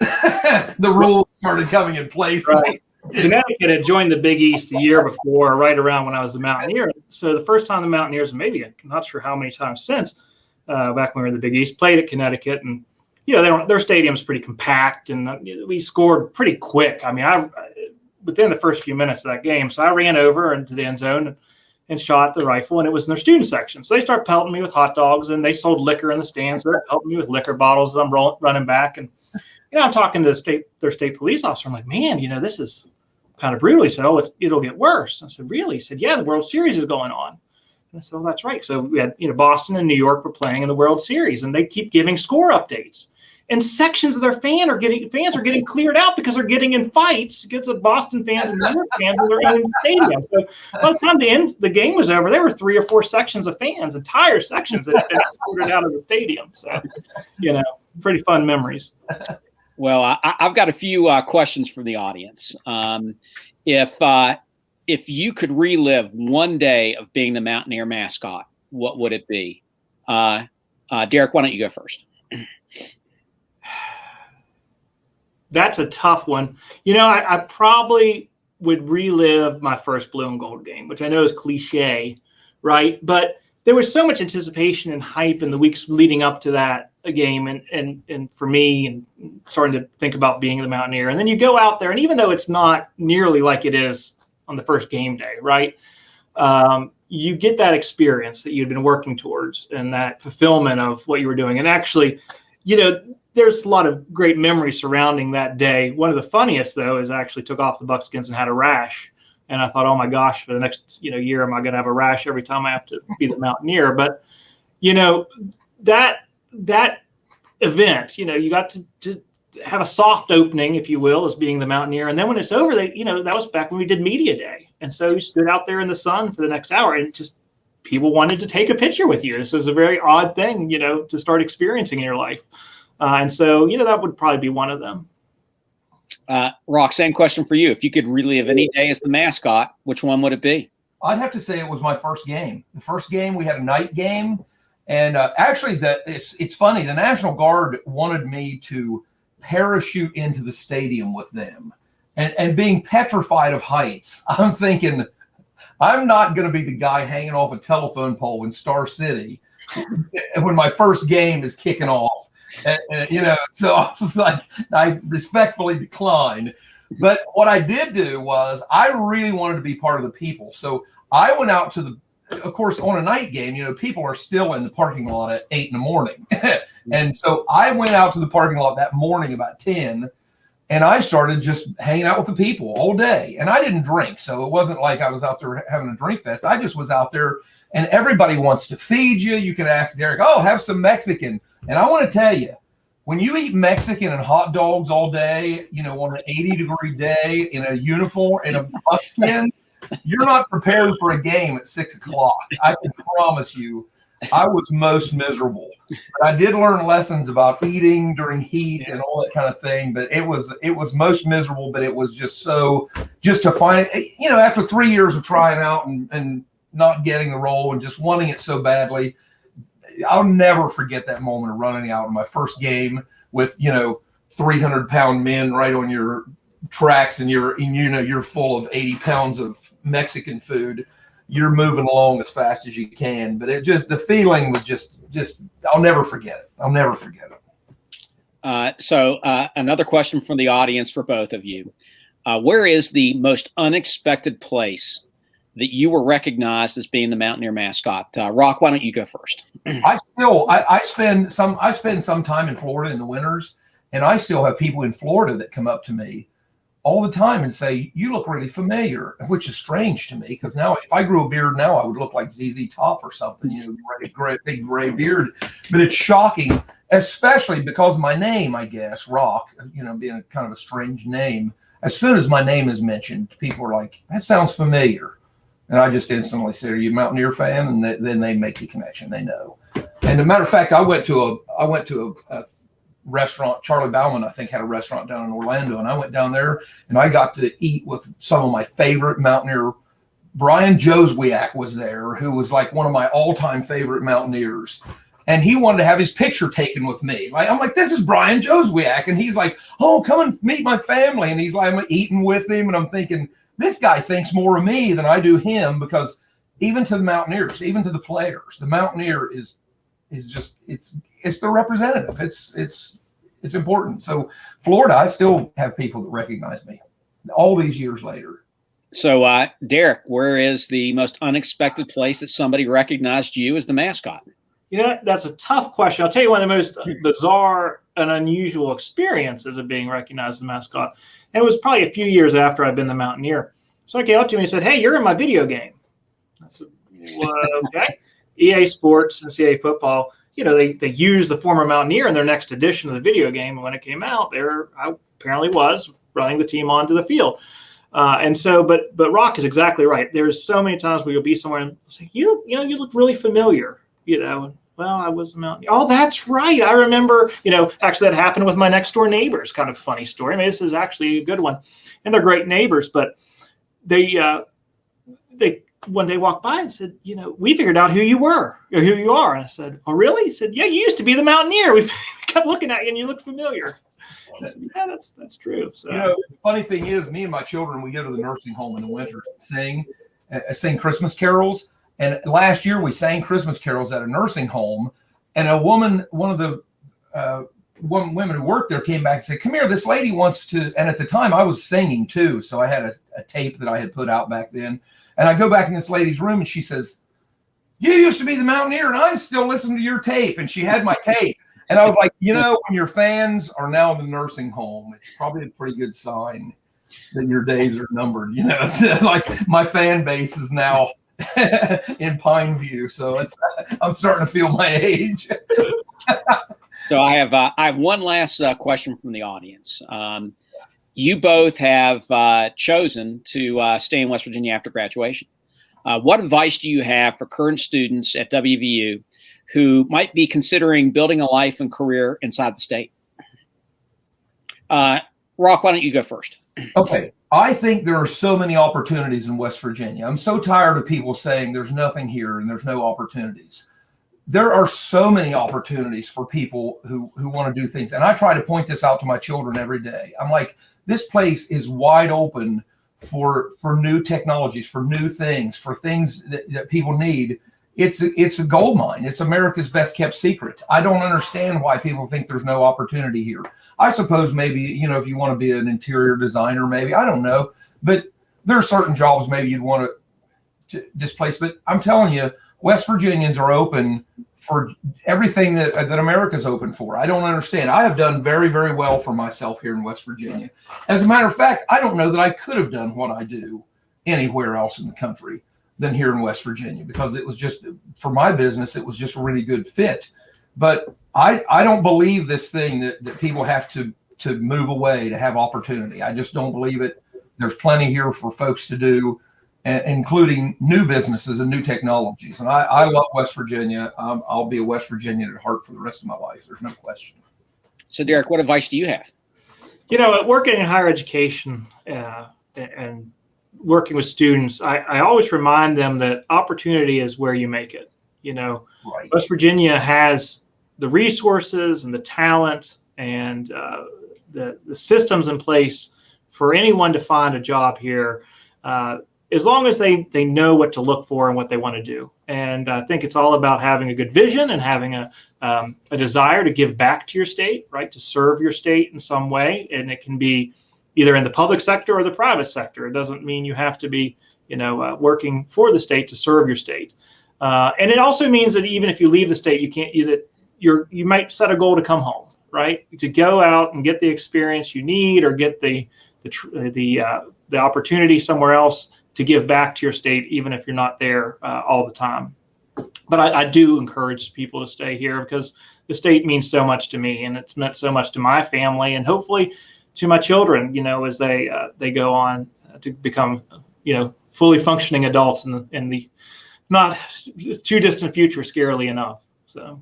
C: The rules started coming in place.
B: Right. Connecticut had joined the Big East the year before, right around when I was a Mountaineer. So the first time the Mountaineers, maybe I'm not sure how many times since, back when we were in the Big East, played at Connecticut, and you know their stadium's pretty compact, and we scored pretty quick. I mean, within the first few minutes of that game, so I ran over into the end zone and shot the rifle, and it was in their student section. So they start pelting me with hot dogs, and they sold liquor in the stands. They're pelting me with liquor bottles as I'm running back, and you know I'm talking to their state police officer. I'm like, "Man, you know this is kind of brutal." He said, "Oh, it'll get worse." I said, "Really?" He said, "Yeah, the World Series is going on." And I said, "Oh, that's right." So we had, you know, Boston and New York were playing in the World Series, and they keep giving score updates. And sections of their fans are getting cleared out because they're getting in fights against the Boston fans and New York fans in their own stadium. So by the time the game was over, there were 3 or 4 sections of fans, entire sections that had been escorted out of the stadium. So, you know, pretty fun memories.
A: Well, I've got a few questions from the audience. If you could relive one day of being the Mountaineer mascot, what would it be? Derek, why don't you go first?
B: That's a tough one. You know, I probably would relive my first blue and gold game, which I know is cliche, right? But there was so much anticipation and hype in the weeks leading up to that game, and for me, and starting to think about being the Mountaineer. And then you go out there, and even though it's not nearly like it is on the first game day, right? You get that experience that you'd been working towards and that fulfillment of what you were doing. And actually, you know, there's a lot of great memories surrounding that day. One of the funniest, though, is I actually took off the buckskins and had a rash. And I thought, oh my gosh, for the next, you know, year, am I going to have a rash every time I have to be the Mountaineer? But, you know, that event, you know, you got to have a soft opening, if you will, as being the Mountaineer. And then when it's over, you know, that was back when we did media day. And so you stood out there in the sun for the next hour, and just people wanted to take a picture with you. This is a very odd thing, you know, to start experiencing in your life. And so, you know, that would probably be one of them.
A: Rock, same question for you. If you could relive any day as the mascot, which one would it be?
C: I'd have to say it was my first game. The first game, we had a night game. And actually, it's funny. The National Guard wanted me to parachute into the stadium with them. And being petrified of heights, I'm thinking, I'm not going to be the guy hanging off a telephone pole in Star City when my first game is kicking off. And, so I was like, I respectfully declined. But what I did do was I really wanted to be part of the people. So I went out to of course, on a night game, people are still in the parking lot at 8 in the morning. And so I went out to the parking lot that morning about 10, and I started just hanging out with the people all day. And I didn't drink, so it wasn't like I was out there having a drink fest. I just was out there, and everybody wants to feed you. You can ask Derek, oh, have some Mexican. And I want to tell you, when you eat Mexican and hot dogs all day, on an 80-degree day in a uniform, in a Buckskins, you're not prepared for a game at 6 o'clock. I can promise you, I was most miserable. But I did learn lessons about eating during heat and all that kind of thing. But it was most miserable. But it was just to find, after 3 years of trying out and not getting the role and just wanting it so badly. I'll never forget that moment of running out in my first game with 300-pound men right on your tracks, and you're full of 80 pounds of Mexican food. You're moving along as fast as you can, but the feeling was just I'll never forget it. I'll never forget it.
A: So another question from the audience for both of you: where is the most unexpected place that you were recognized as being the Mountaineer mascot? Rock, why don't you go first?
C: I spend some time in Florida in the winters, and I still have people in Florida that come up to me all the time and say, you look really familiar, which is strange to me, because now if I grew a beard now, I would look like ZZ Top or something, big gray beard. But it's shocking, especially because my name, I guess, Rock, being kind of a strange name. As soon as my name is mentioned, people are like, that sounds familiar. And I just instantly say, are you a Mountaineer fan? And then they make the connection. They know. And as a matter of fact, I went to a restaurant. Charlie Bauman, I think, had a restaurant down in Orlando. And I went down there and I got to eat with some of my favorite Mountaineer. Brian Joswiak was there, who was like one of my all-time favorite Mountaineers. And he wanted to have his picture taken with me. I'm like, this is Brian Joswiak. And he's like, oh, come and meet my family. And he's like, I'm eating with him. And I'm thinking, this guy thinks more of me than I do him, because even to the Mountaineers, even to the players, the Mountaineer is just it's the representative. It's important. So Florida, I still have people that recognize me all these years later.
A: So Derek, where is the most unexpected place that somebody recognized you as the mascot?
B: That's a tough question. I'll tell you one of the most bizarre and unusual experiences of being recognized as the mascot. And it was probably a few years after I'd been the Mountaineer. So I came up to me and said, hey, you're in my video game. I said, well, okay. EA Sports and CA Football, they use the former Mountaineer in their next edition of the video game. And when it came out, I apparently was running the team onto the field. But Rock is exactly right. There's so many times where you'll be somewhere and say, you look really familiar, Well, I was the Mountaineer. Oh, that's right. I remember, actually that happened with my next door neighbors. Kind of funny story. I mean, this is actually a good one. And they're great neighbors, but they one day walked by and said, we figured out who you were or who you are. And I said, oh, really? He said, yeah, you used to be the Mountaineer. We kept looking at you and you look familiar. I said, yeah, that's true. So,
C: the funny thing is, me and my children, we go to the nursing home in the winter and sing Christmas carols. And last year we sang Christmas carols at a nursing home, and a woman, one of the women who worked there, came back and said, come here, this lady wants to, and at the time I was singing too. So I had a tape that I had put out back then. And I go back in this lady's room and she says, you used to be the Mountaineer and I'm still listening to your tape. And she had my tape. And I was like, when your fans are now in the nursing home, it's probably a pretty good sign that your days are numbered. It's like my fan base is now in Pineview, so I'm starting to feel my age.
A: So I have one last question from the audience. You both have chosen to stay in West Virginia after graduation. What advice do you have for current students at WVU who might be considering building a life and career inside the state? Rock, why don't you go first?
C: Okay. I think there are so many opportunities in West Virginia. I'm so tired of people saying there's nothing here and there's no opportunities. There are so many opportunities for people who want to do things. And I try to point this out to my children every day. I'm like, this place is wide open for new technologies, for new things, for things that people need. It's a gold mine. It's America's best kept secret. I don't understand why people think there's no opportunity here. I suppose maybe, you know, if you want to be an interior designer, maybe, I don't know, but there are certain jobs maybe you'd want to displace. But I'm telling you, West Virginians are open for everything that America's open for. I don't understand. I have done very, very well for myself here in West Virginia. As a matter of fact, I don't know that I could have done what I do anywhere else in the country than here in West Virginia, because it was just, for my business, it was just a really good fit. But I don't believe this thing that people have to move away to have opportunity. I just don't believe it. There's plenty here for folks to do, including new businesses and new technologies. And I love West Virginia. I'll be a West Virginian at heart for the rest of my life. There's no question.
A: So, Derek, what advice do you have?
B: You know, working in higher education and working with students, I always remind them that opportunity is where you make it. You know,
C: Right.
B: West Virginia has the resources and the talent and the systems in place for anyone to find a job here, as long as they know what to look for and what they want to do. And I think it's all about having a good vision and having a desire to give back to your state, right? To serve your state in some way. And it can be either in the public sector or the private sector. It doesn't mean you have to be, working for the state to serve your state. And it also means that even if you leave the state, you might set a goal to come home, right? To go out and get the experience you need, or get the opportunity somewhere else to give back to your state, even if you're not there all the time. But I do encourage people to stay here, because the state means so much to me, and it's meant so much to my family, and hopefully to my children, as they go on to become, fully functioning adults in the not too distant future, scarily enough. So.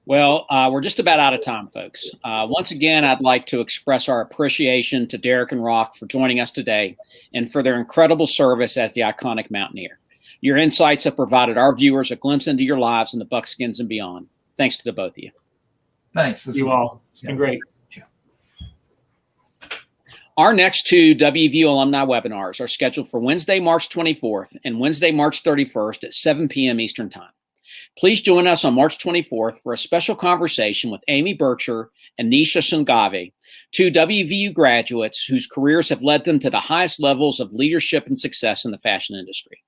A: Well, we're just about out of time, folks. Once again, I'd like to express our appreciation to Derek and Rock for joining us today and for their incredible service as the iconic Mountaineer. Your insights have provided our viewers a glimpse into your lives in the Buckskins and beyond. Thanks to the both of you.
C: Thanks.
B: You all. It's been great.
A: Our next two WVU alumni webinars are scheduled for Wednesday, March 24th and Wednesday, March 31st at 7 p.m. Eastern Time. Please join us on March 24th for a special conversation with Amy Bircher and Nisha Sungave, two WVU graduates whose careers have led them to the highest levels of leadership and success in the fashion industry.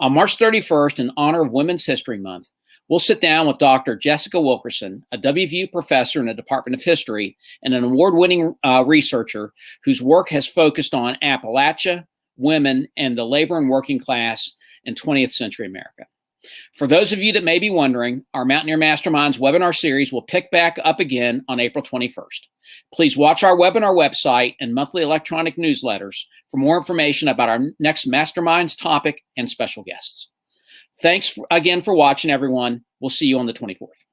A: On March 31st, in honor of Women's History Month, we'll sit down with Dr. Jessica Wilkerson, a WVU professor in the Department of History and an award-winning researcher whose work has focused on Appalachia, women, and the labor and working class in 20th century America. For those of you that may be wondering, our Mountaineer Masterminds webinar series will pick back up again on April 21st. Please watch our webinar website and monthly electronic newsletters for more information about our next Masterminds topic and special guests. Thanks again for watching, everyone. We'll see you on the 24th.